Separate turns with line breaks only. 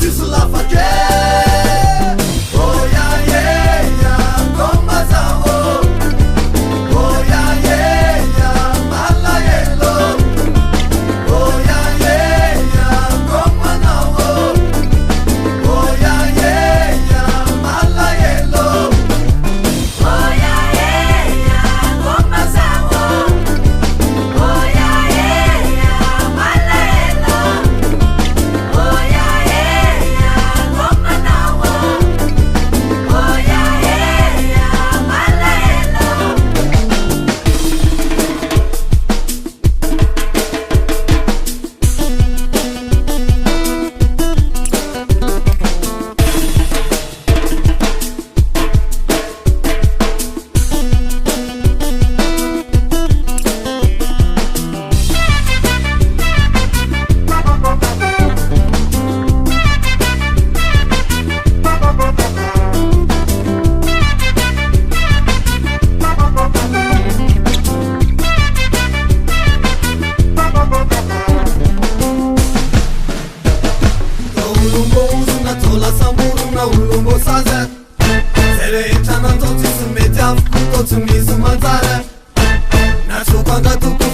tu sulla faccia oh yeah yeah yeah come sao oh yeah yeah yeah mala yello oh yeah yeah yeah come now oh yeah yeah yeah mala yello
oh yeah yeah yeah come sao oh yeah yeah yeah mala yello oh yeah yeah yeah come now oh yeah yeah yeah mala yello
tola samuru na ulumbo saze Sere itana toti sumetia Toti misu manzare Na chupanga tuku